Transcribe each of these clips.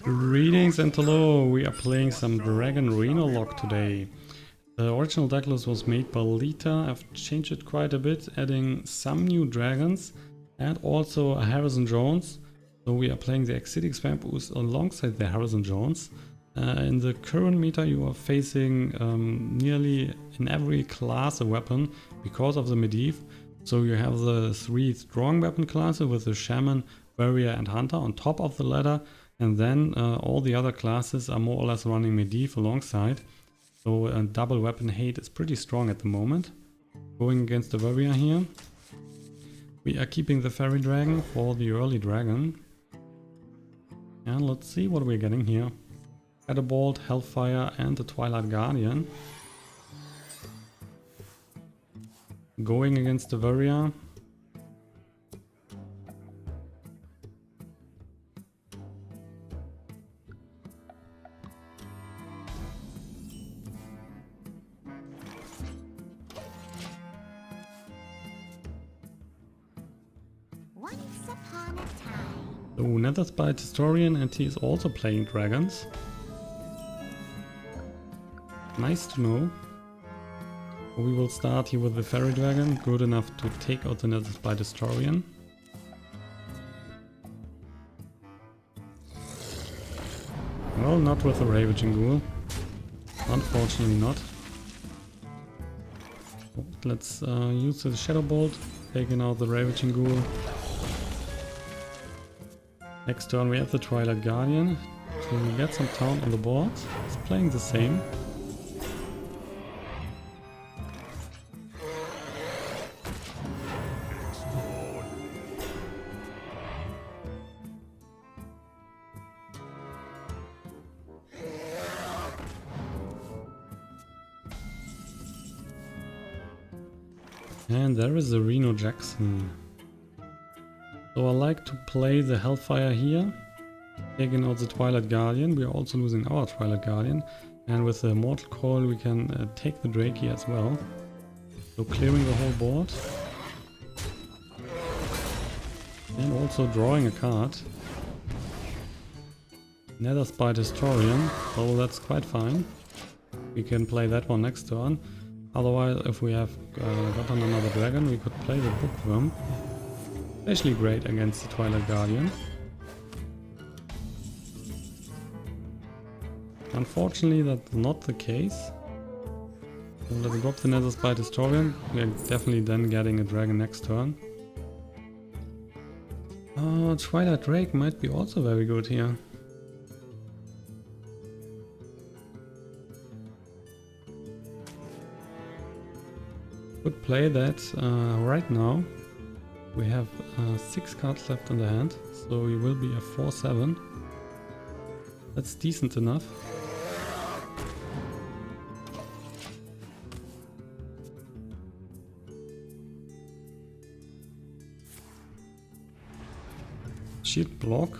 Greetings and hello, we are playing some Dragon DragonLock today. The original decklist was made by Lita. I've changed it quite a bit, adding some new dragons and also a Harrison Jones. So we are playing the Acidic Swamp Ooze alongside the Harrison Jones. In the current meta you are facing nearly in every class a weapon because of the Medivh. So you have the three strong weapon classes with the Shaman, Warrior and Hunter on top of the ladder. And then all the other classes are more or less running Medivh alongside. So double weapon hate is pretty strong at the moment. Going against the Warrior here. We are keeping the Faerie Dragon for the early dragon. And let's see what we're getting here. Shadowbolt, Hellfire and the Twilight Guardian. Going against the Warrior. So Netherspite Historian, and he is also playing dragons. Nice to know. We will start here with the Faerie Dragon, good enough to take out the Netherspite Historian. Well, not with the Ravaging Ghoul. Unfortunately not. Let's use the Shadowbolt, taking out the Ravaging Ghoul. Next turn we have the Twilight Guardian to get some town on the board. It's playing the same. And there is the Reno Jackson. So I like to play the Hellfire here, taking out the Twilight Guardian. We are also losing our Twilight Guardian, and with the Mortal Coil we can take the Drake here as well. So clearing the whole board. And also drawing a card. Netherspite Historian, so that's quite fine. We can play that one next turn. Otherwise, if we have gotten another dragon, we could play the Wyrm. Especially great against the Twilight Guardian. Unfortunately, that's not the case. So let's drop the Netherspite Historian. We are definitely then getting a dragon next turn. Twilight Drake might be also very good here. Could play that right now. We have 6 cards left in the hand, so we will be a 4-7. That's decent enough. Shield block.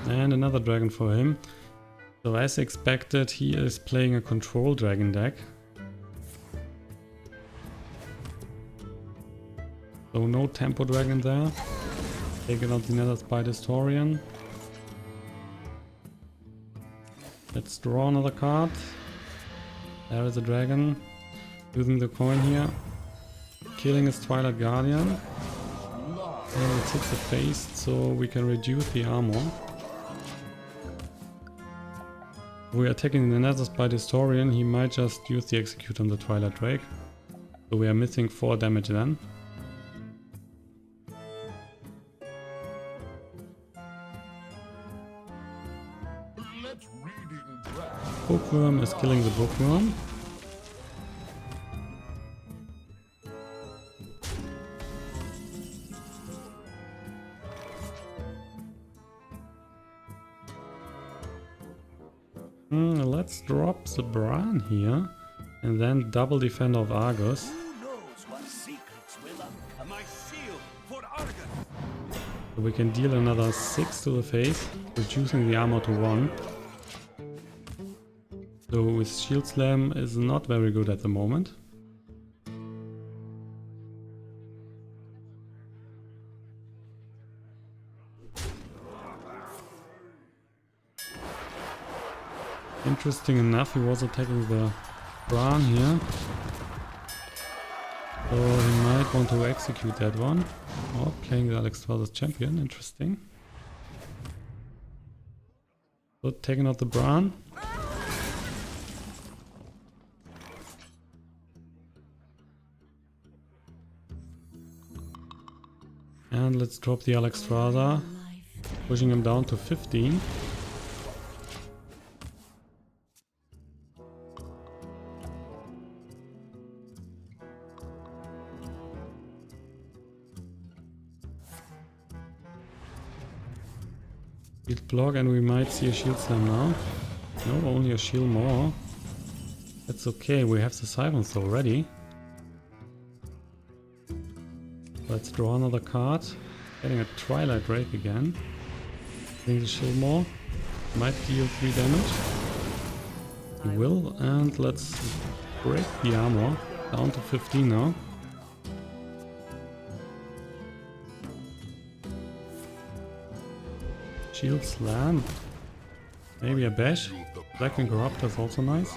And another dragon for him. So as expected, he is playing a control dragon deck. So no tempo dragon there. Taking out the Netherspite Historian. Let's draw another card. There is a dragon. Using the coin here. Killing his Twilight Guardian. And it hits the face, so we can reduce the armor. We are attacking the Netherspite Historian. He might just use the Execute on the Twilight Drake. So we are missing 4 damage then. Wyrm is killing the Wyrm. Let's drop the Brann here and then double Defender of Argus. So we can deal another 6 to the face, reducing the armor to 1. So with Shield Slam is not very good at the moment. Interesting enough, he was attacking the Brann here. So he might want to execute that one. Oh, playing the Alexstrasza's champion, interesting. So taking out the Brann. And let's drop the Alexstrasza, pushing him down to 15. Shield block, and we might see a shield slam now. No, only a shield more. That's okay, we have the Siphon Soul ready. Let's draw another card. Getting a Twilight Drake again. Getting the Chillmaw. Might deal 3 damage. He will, and let's break the armor. Down to 15 now. Shield slam. Maybe a bash. Blackwing Corruptor is also nice.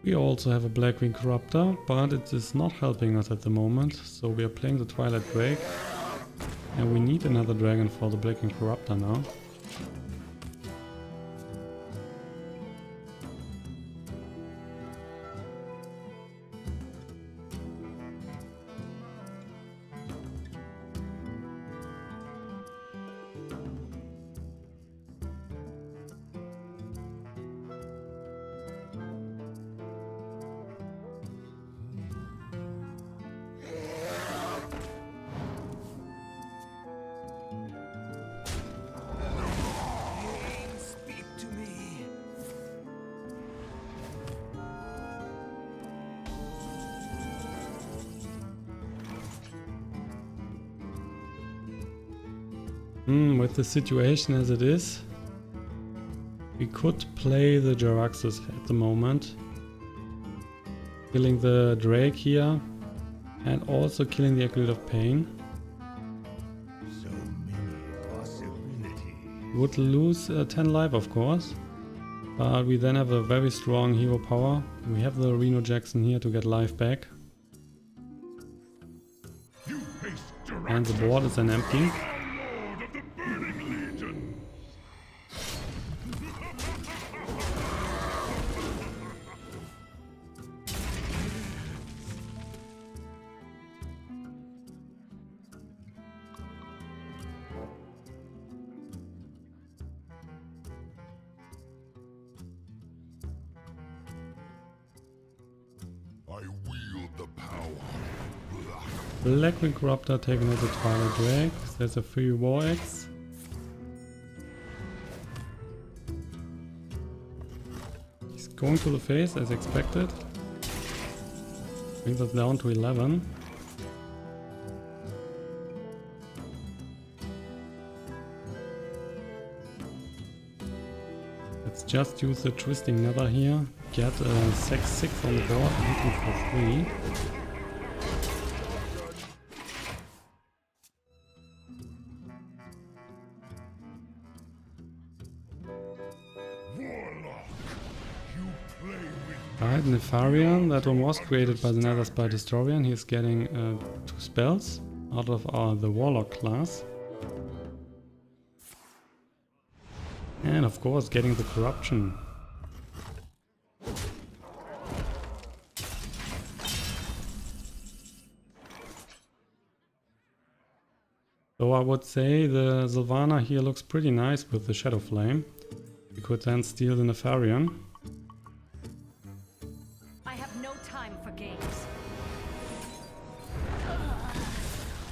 We also have a Blackwing Corruptor, but it is not helping us at the moment, so we are playing the Twilight Drake. And we need another dragon for the Blackwing Corruptor now. With the situation as it is, we could play the Jaraxxus at the moment. Killing the Drake here and also killing the Acolyte of Pain. So many possibilities. Would lose 10 life of course, but we then have a very strong hero power. We have the Reno Jackson here to get life back. And the board is then empty. Blackwing Corruptor taking out the Twilight Drake. There's a free War Axe. He's going to the face as expected. Brings us down to 11. Let's just use the Twisting Nether here. Get a 6/6 on the board and hit him for 3. Right, Nefarian, that one was created by the Netherspite Historian. He's getting 2 spells out of the Warlock class. And of course getting the Corruption. So I would say the Sylvanas here looks pretty nice with the Shadowflame. We could then steal the Nefarian.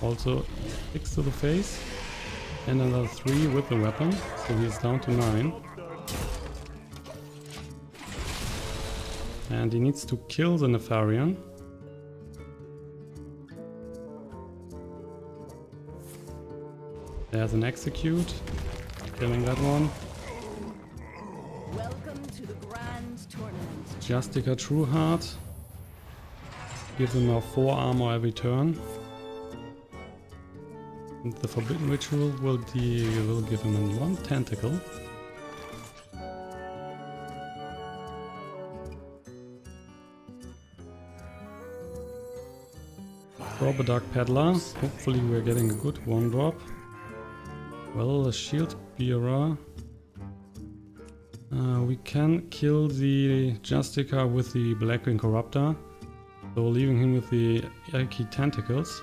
Also 6 to the face and another 3 with the weapon, so he's down to 9. And he needs to kill the Nefarian. There's an execute. Killing that one. Welcome to the grand tournament. Justica True Heart. Give him a 4 armor every turn. And the Forbidden Ritual will give him 1 tentacle. Drop a Dark Peddler. Hopefully we're getting a good 1-drop. Well, a Shield Bearer. We can kill the Justica with the Blackwing Corruptor. So leaving him with the Icky Tentacles.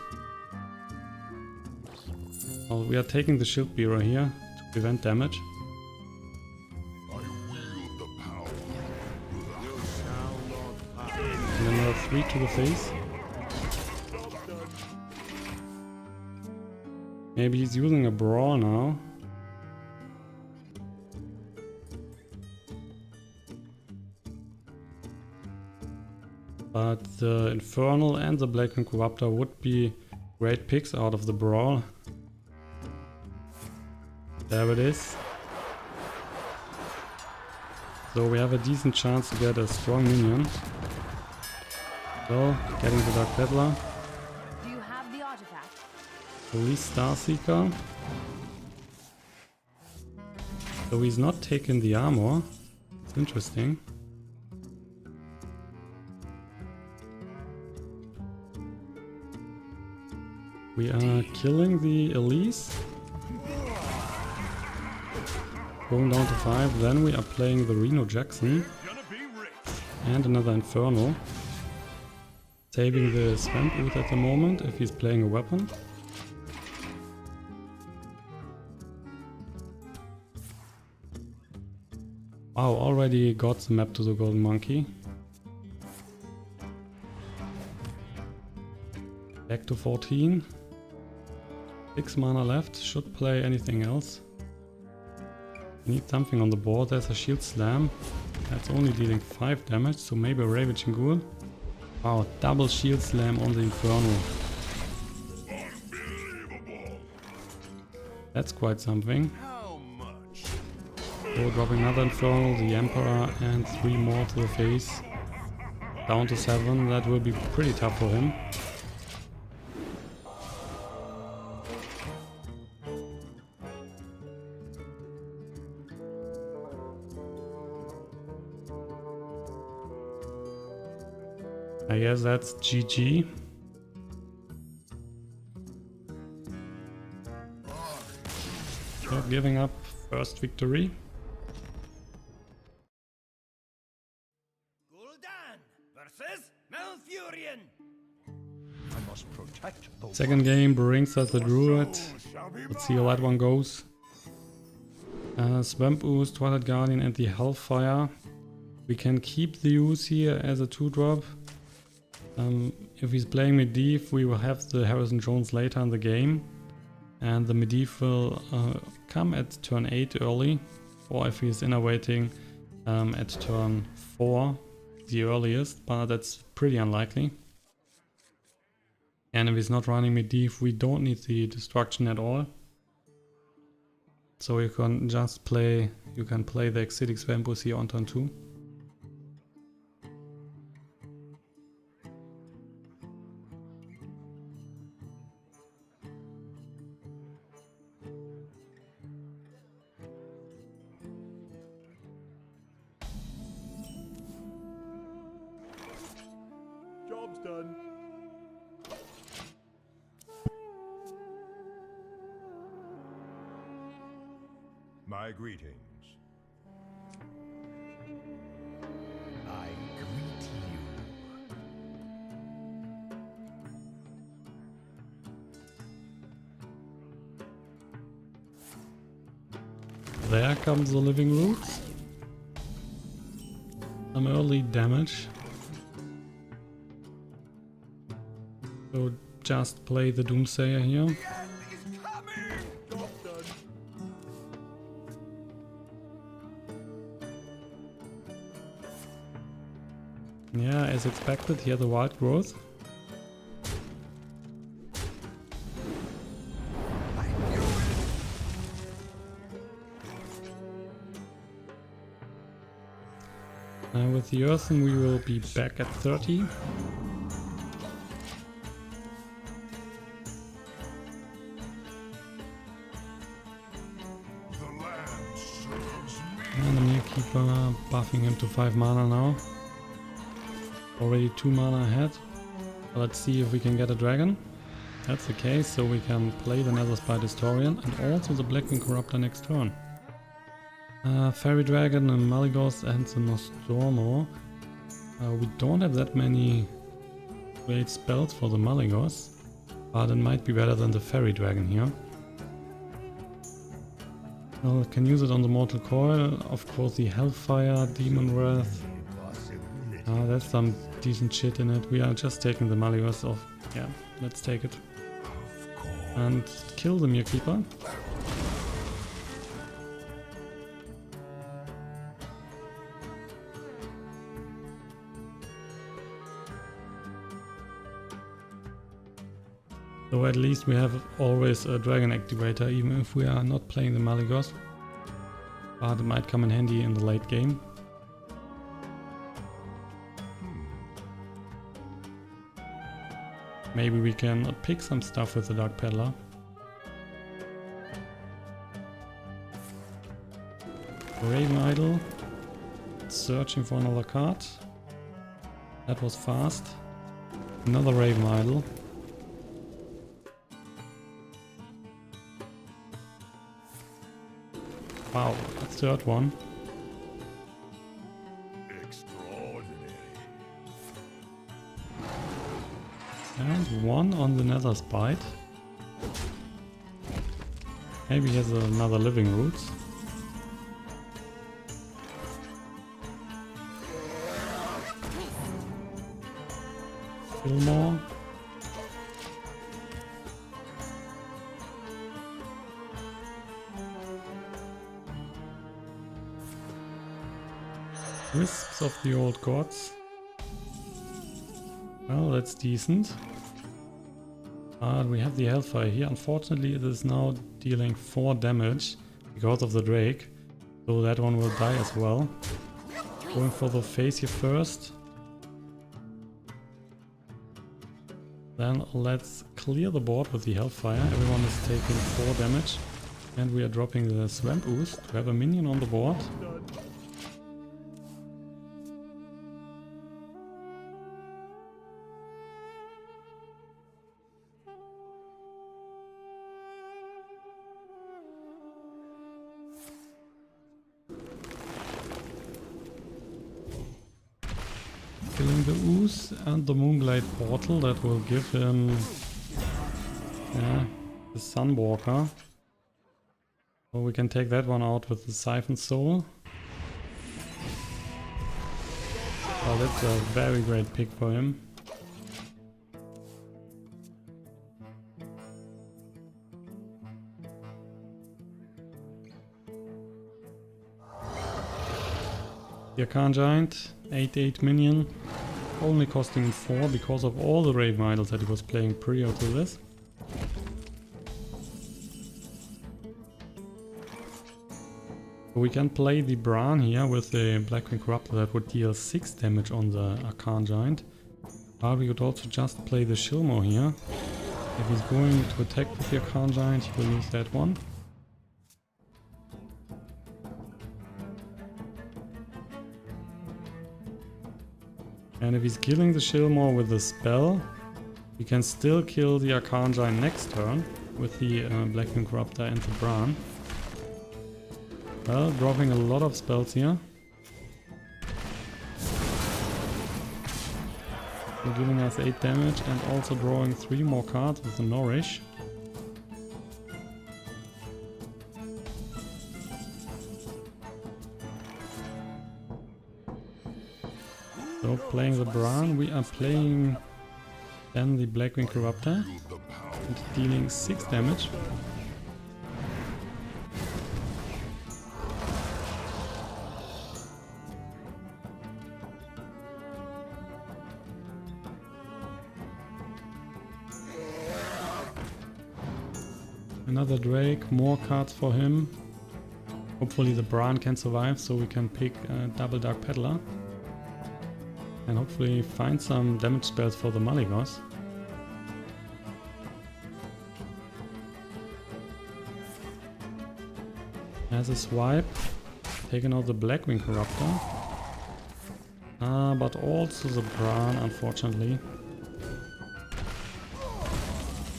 Well, we are taking the Shield Bearer here to prevent damage. I wield the power. You shall not pass. And then another 3 to the face. Maybe he's using a Brawl now. But the Infernal and the Blackwing Corruptor would be great picks out of the Brawl. There it is. So we have a decent chance to get a strong minion. So, getting the Dark Peddler. Do you have the artifact? Release Starseeker. So he's not taking the armor. It's interesting. We are killing the Elise. Going down to 5, then we are playing the Reno Jackson. And another Inferno. Saving the Swamp Ooze at the moment if he's playing a weapon. Wow, already got the map to the Golden Monkey. Back to 14. 6 mana left, should play anything else. Need something on the board. There's a Shield Slam. That's only dealing 5 damage, so maybe a Ravaging Ghoul. Wow, double Shield Slam on the Inferno. That's quite something. How much? So dropping another Inferno, the Emperor, and 3 more to the face. Down to 7, that will be pretty tough for him. I guess that's GG. So giving up first victory. Gul'dan versus Malfurion. I must protect the Second game brings us the Druid. Let's see how that one goes. Swamp Ooze, Twilight Guardian and the Hellfire. We can keep the Ooze here as a 2-drop. If he's playing Medivh, we will have the Harrison Jones later in the game. And the Medivh will come at turn 8 early. Or if he's innovating at turn 4, the earliest. But that's pretty unlikely. And if he's not running Medivh, we don't need the destruction at all. So you can just play, the Acidic Swamp Ooze here on turn 2. job's done. My greetings. I greet you. There comes the Living Roots. Some early damage. So just play the Doomsayer here. Yeah, as expected, here the wild growth. With the Earthen we will be back at 30. And the Mere Keeper buffing him to 5 mana now. Already 2 mana ahead. Let's see if we can get a dragon. That's the case, so we can play the Netherspite Historian and also the Blackwing Corruptor next turn. Faerie Dragon and Malygos and the Nostormo. We don't have that many great spells for the Malygos, but it might be better than the Faerie Dragon here. Well, can use it on the Mortal Coil, of course the Hellfire, Demonwrath. That's some decent shit in it. We are just taking the Malygos off. Yeah, let's take it. And kill the Mere Keeper. So at least we have always a dragon activator, even if we are not playing the Malygos. But it might come in handy in the late game. Maybe we can pick some stuff with the Dark Peddler. Raven Idol. Searching for another card. That was fast. Another Raven Idol. Wow, a third one. And one on the Netherspite. Maybe he has another Living Roots. Chillmaw. Wisps of the Old Gods. Well, that's decent. We have the Hellfire here. Unfortunately, it is now dealing 4 damage because of the Drake. So that one will die as well. Going for the face here first. Then let's clear the board with the Hellfire. Everyone is taking 4 damage. And we are dropping the Swamp Ooze to have a minion on the board. Killing the Ooze and the Moonglade Portal, that will give him the Sunwalker. So we can take that one out with the Siphon Soul. Oh, that's a very great pick for him. The Arcane Giant, 8/8 minion, only costing him 4 because of all the Raven Idols that he was playing prior to this. So we can play the Brann here with the Blackwing Corruptor that would deal 6 damage on the Arcane Giant. But we could also just play the Chillmaw here. If he's going to attack with the Arcane Giant, he will use that one. And if he's killing the Chillmaw with the spell, we can still kill the Arcane Giant next turn with the Blackwing Corruptor and the Brann. Well, dropping a lot of spells here. So giving us 8 damage and also drawing 3 more cards with the Nourish. So playing the Brann, we are playing then the Blackwing Corruptor and dealing 6 damage. Another Drake, more cards for him. Hopefully the Brann can survive so we can pick double Dark Peddler. and hopefully find some damage spells for the Malygos. As a swipe, taking out the Blackwing Corruptor. But also the Brann, unfortunately.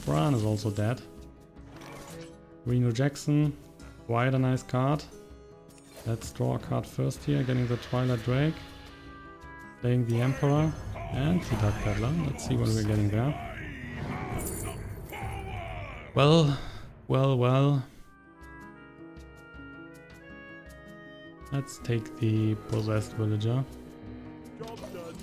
Brann is also dead. Reno Jackson, quite a nice card. Let's draw a card first here, getting the Twilight Drake. Playing the Emperor and the Dark Peddler. Let's see what we're getting there. Well. Let's take the Possessed Villager. Job's done.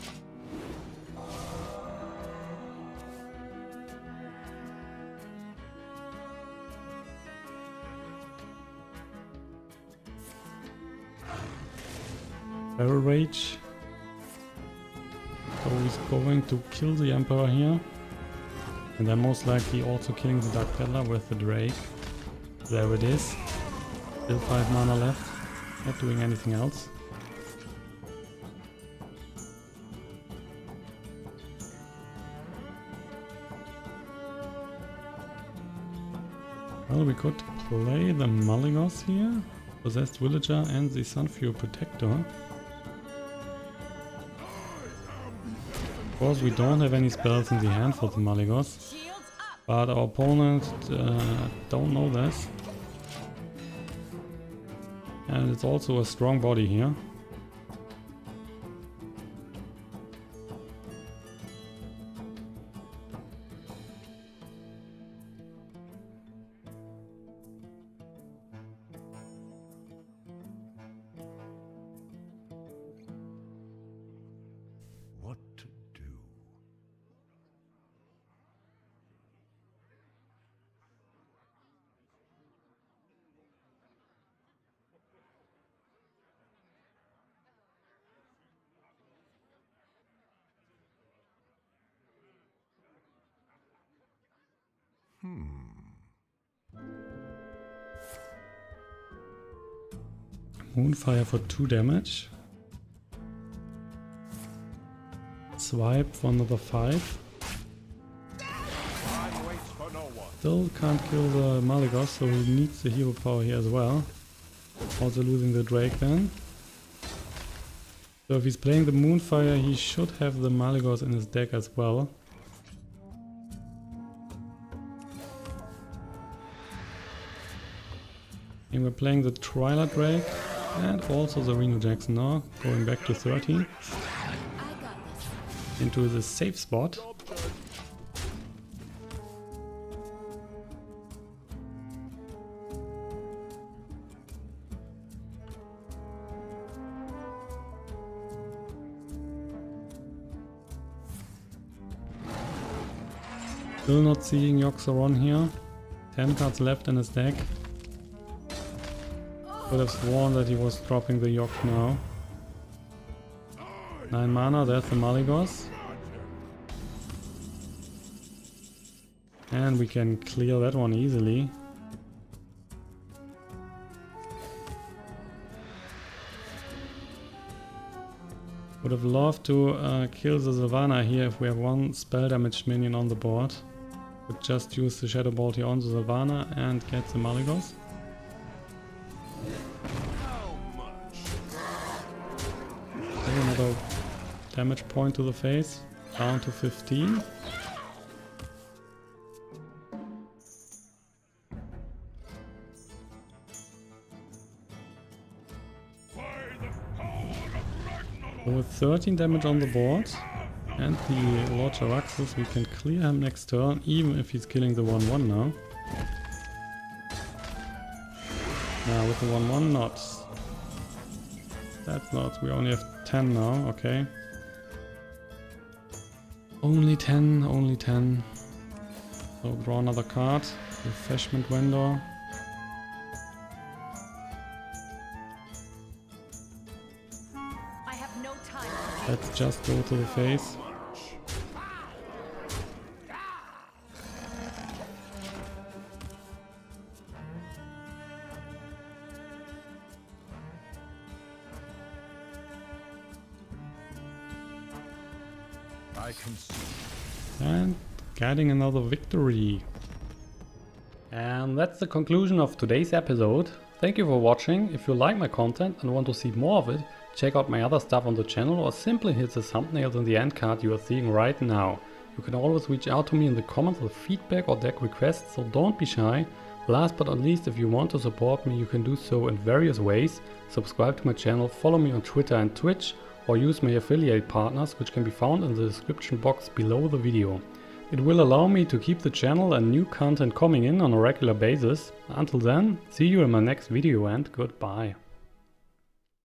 Feral Rage. So he's going to kill the Emperor here. And then most likely also killing the Dark Peddler with the Drake. There it is. Still 5 mana left. Not doing anything else. Well, we could play the Malygos here. Possessed Villager and the Sunfury Protector. Of course, we don't have any spells in the hand for the Malygos, but our opponent don't know this. And it's also a strong body here. What to do? Moonfire for 2 damage. Swipe for another 5. Time waits for no one. Still can't kill the Malygos, so he needs the hero power here as well. Also losing the Drake then. So if he's playing the Moonfire, he should have the Malygos in his deck as well. And we're playing the Twilight Drake and also the Reno Jackson now, going back to 13. Into the safe spot. Still not seeing Yoxaron here. 10 cards left in his deck. Could have sworn that he was dropping the Yok now. 9 mana, there's the Malygos. And we can clear that one easily. Would have loved to kill the Sylvanas here if we have one spell damage minion on the board. Could just use the Shadow Bolt here on the Sylvanas and get the Malygos. Another damage point to the face, down to 15. So with 13 damage on the board and the Lord Jaraxxus, we can clear him next turn, even if he's killing the 1-1 now. Now with the 1-1 not. That's not, we only have 10 now, okay. Only 10, only 10. So draw another card, Refreshment Vendor. I have no time. Let's just go to the face. I can see. And getting another victory. And that's the conclusion of today's episode. Thank you for watching. If you like my content and want to see more of it, check out my other stuff on the channel or simply hit the thumbnails in the end card you are seeing right now. You can always reach out to me in the comments with feedback or deck requests, so don't be shy. Last but not least, if you want to support me, you can do so in various ways. Subscribe to my channel, follow me on Twitter and Twitch, or use my affiliate partners, which can be found in the description box below the video. It will allow me to keep the channel and new content coming in on a regular basis. Until then, see you in my next video and goodbye.